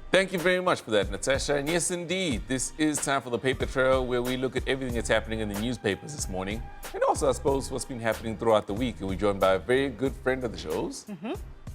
Thank you very much for that, Natasha. And yes, indeed, this is time for the Paper Trail, where we look at everything that's happening in the newspapers this morning, and also, I suppose, what's been happening throughout the week. And we're joined by a very good friend of the show's,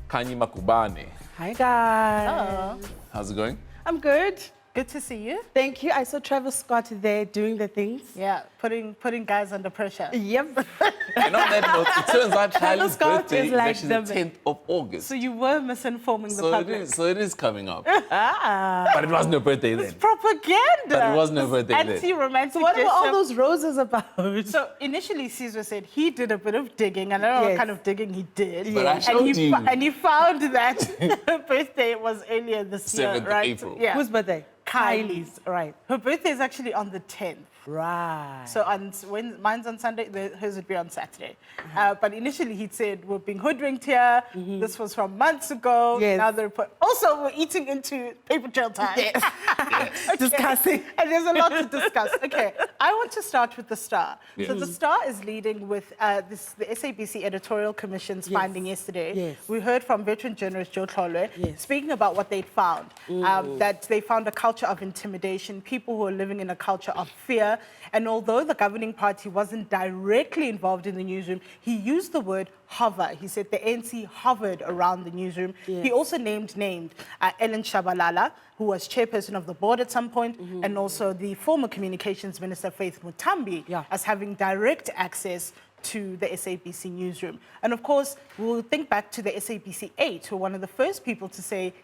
Khanyi Makubane. Hi, guys. Hello. How's it going? I'm good. Good to see you. Thank you. I saw Travis Scott there doing the things. Yeah, putting guys under pressure. Yep. And on that note, it turns out Kylie's Scott birthday is is like actually the 10th of August. So you were misinforming the public. So it is coming up. Ah. But it wasn't her birthday then. Propaganda. But it wasn't her birthday then. Anti-romantic What were all gesture. those roses about? So initially, Caesar said he did a bit of digging. And I don't know what Yes. kind of digging he did. But I and showed you. And he found that her birthday was earlier this year, 7th of right? April. Yeah. Whose birthday? Kylie's. Right. Her birthday is actually on the 10th. Right. So when mine's on Sunday, hers would be on Saturday. But initially he'd said we're being hoodwinked here. This was from months ago. Yes. Now they're also we're eating into paper trail time. Okay. Discussing. And there's a lot to discuss. Okay, I want to start with the Star. Yes. So the Star is leading with the SABC Editorial Commission's Yes. finding yesterday. Yes. We heard from veteran journalist Joe Tlolwe Yes. speaking about what they'd found. That they found a culture of intimidation, people who are living in a culture of fear. And although the governing party wasn't directly involved in the newsroom, he used the word hover. He said the ANC hovered around the newsroom. Yes. He also named Ellen Shabalala, who was chairperson of the board at some point, and also the former communications minister, Faith Mutambi, Yeah. as having direct access to the SABC newsroom. And of course, we'll think back to the SABC 8, who were one of the first people to say,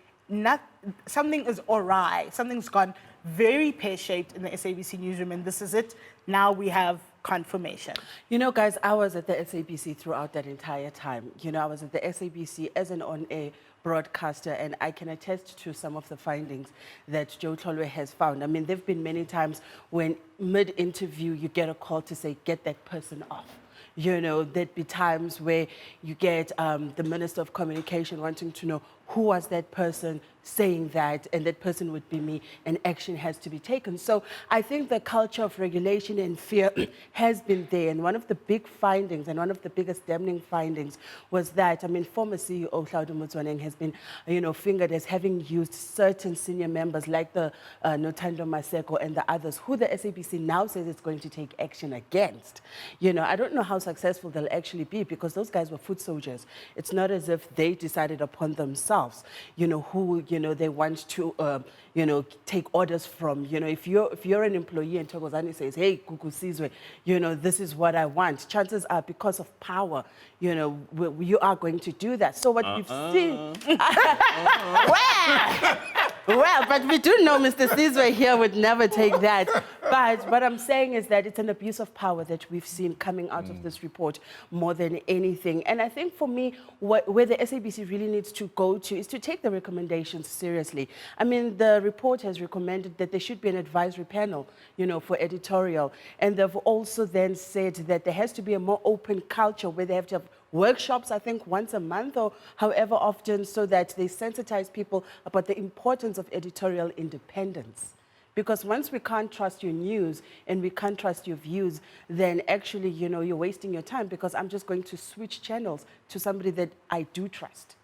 something is awry, something's gone very pear-shaped in the SABC newsroom, and this is it. Now we have confirmation. You know, guys, I was at the SABC throughout that entire time. You know, I was at the SABC as an on-air broadcaster, and I can attest to some of the findings that Joe Tlolwe has found. I mean, there have been many times when mid-interview you get a call to say, get that person off. You know, there'd be times where you get the Minister of Communication wanting to know who was that person saying that, and that person would be me, and action has to be taken. So I think the culture of regulation and fear has been there. And one of the big findings, and one of the biggest damning findings, was that, I mean, former CEO Hlaudu Motsoeneng has been, you know, fingered as having used certain senior members like the Notando Maseko and the others, who the SABC now says it's going to take action against. You know, I don't know how successful they'll actually be, because those guys were foot soldiers. It's not as if they decided upon themselves, you know, who, you know, they want to, you know, take orders from. You know, if you're an employee and Thokozani says, hey, Kuku Sizwe, you know, this is what I want, chances are, because of power, you know, you are going to do that. So what we've seen... Well, but we do know Mr. Sizwe here would never take that. But what I'm saying is that it's an abuse of power that we've seen coming out of this report more than anything. And I think for me, where the SABC really needs to go to is to take the recommendations seriously. I mean, the report has recommended that there should be an advisory panel, you know, for editorial. And they've also then said that there has to be a more open culture where they have to have workshops, I think, once a month or however often, so that they sensitize people about the importance of editorial independence. Because once we can't trust your news and we can't trust your views, then actually, you know, you're wasting your time, because I'm just going to switch channels to somebody that I do trust.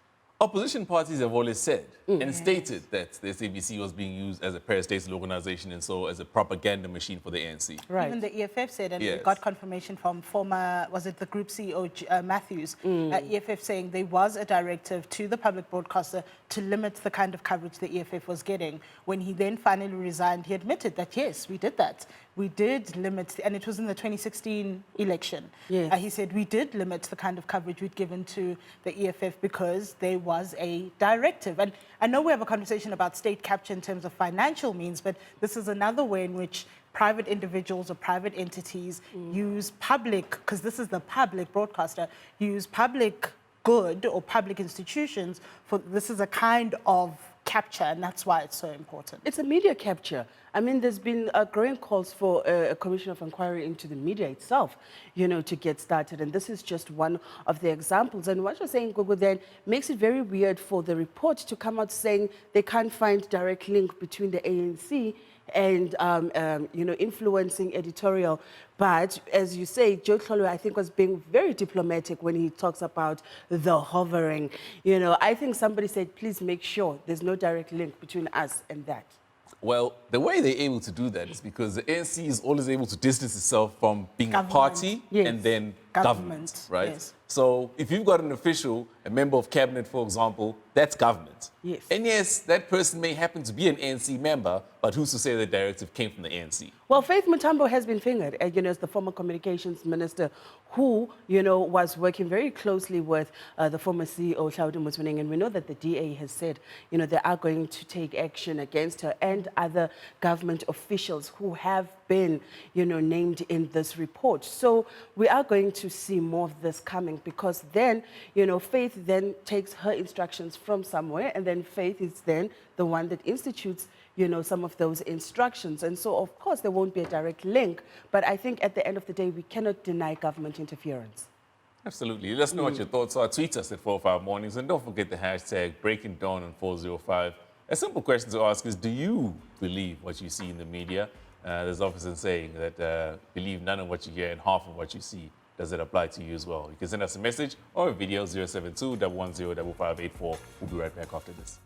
Opposition parties have always said and stated that the SABC was being used as a parastatal organization and so as a propaganda machine for the ANC. Right. Even the EFF said, and Yes. we got confirmation from former, was it the group CEO, Matthews, EFF saying there was a directive to the public broadcaster to limit the kind of coverage the EFF was getting. When he then finally resigned, he admitted that, yes, we did that. We did limit, and it was in the 2016 election. Yes. He said we did limit the kind of coverage we'd given to the EFF because there was a directive. And I know we have a conversation about state capture in terms of financial means, but this is another way in which private individuals or private entities use public, because this is the public broadcaster, use public good or public institutions for, this is a kind of capture, and that's why it's so important. It's a media capture. I mean, there's been growing calls for a commission of inquiry into the media itself, you know, to get started. And this is just one of the examples. And what you're saying, Gogo, then makes it very weird for the report to come out saying they can't find direct link between the ANC and influencing editorial. But as you say, Joe Tlholo, I think, was being very diplomatic when he talks about the hovering. I think somebody said, please make sure there's no direct link between us and that. Well, the way they're able to do that is because the ANC is always able to distance itself from being Government, a party yes. and then Government, government, right? yes. So if you've got an official, a member of cabinet, for example, that's government. Yes. And yes, that person may happen to be an ANC member, but who's to say the directive came from the ANC? Well, Faith Mutambo has been fingered, as the former communications minister who, was working very closely with the former CEO, Hlaudi Motsoeneng, and we know that the DA has said, they are going to take action against her and other government officials who have been, named in this report. So we are going to see more of this coming because then, Faith then takes her instructions from somewhere and then Faith is then the one that institutes some of those instructions. And so, of course, there won't be a direct link, but I think at the end of the day, we cannot deny government interference. Absolutely. Let us know what your thoughts are. Tweet us at 405 Mornings and don't forget the hashtag Breaking Dawn on 405. A simple question to ask is, do you believe what you see in the media? There's often a saying that believe none of what you hear and half of what you see. Does it apply to you as well? You can send us a message or a video 072 110 5584. We'll be right back after this.